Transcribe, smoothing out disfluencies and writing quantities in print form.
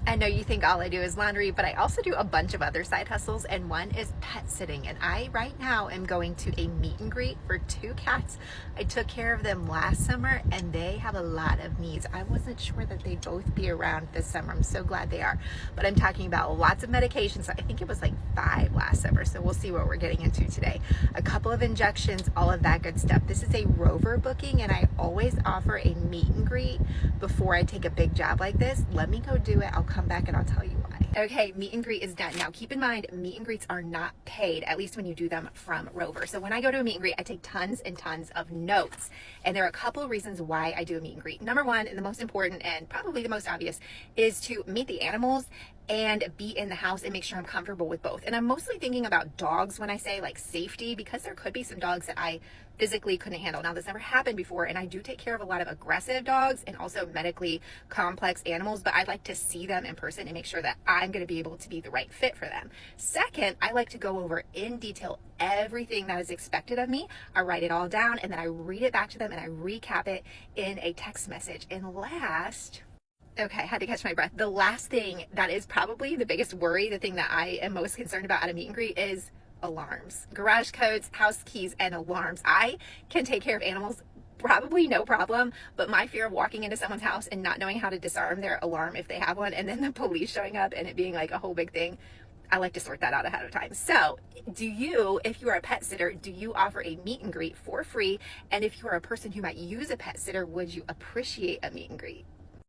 I know you think all I do is laundry, but I also do a bunch of other side hustles, and one is pet sitting. And I right now am going to a meet and greet for two cats. I took care of them last summer and they have a lot of needs. I wasn't sure that they'd both be around this summer. I'm so glad they are. But I'm talking about lots of medications. I think it was like 5 last summer, so we'll see what we're getting into today. A couple of injections, all of that good stuff. This is a Rover booking, and I always offer a meet and greet before I take a big job like this. Let me go do it. I'll come back and I'll tell you why. Okay, meet and greet is done. Now keep in mind, meet and greets are not paid, at least when you do them from Rover. So when I go to a meet and greet, I take tons and tons of notes. And there are a couple of reasons why I do a meet and greet. Number one, and the most important and probably the most obvious, is to meet the animals and be in the house and make sure I'm comfortable with both. And I'm mostly thinking about dogs when I say like safety, because there could be some dogs that I physically couldn't handle. Now, this never happened before, and I do take care of a lot of aggressive dogs and also medically complex animals, but I'd like to see them in person and make sure that I'm going to be able to be the right fit for them. Second, I like to go over in detail everything that is expected of me. I write it all down and then I read it back to them and I recap it in a text message. And last, okay, I had to catch my breath. The last thing that is probably the biggest worry, the thing that I am most concerned about at a meet and greet, is alarms, garage codes, house keys, and alarms. I can take care of animals probably no problem, but my fear of walking into someone's house and not knowing how to disarm their alarm if they have one, and then the police showing up and it being like a whole big thing, I like to sort that out ahead of time. So do you, if you are a pet sitter, do you offer a meet and greet for free? And if you are a person who might use a pet sitter, would you appreciate a meet and greet?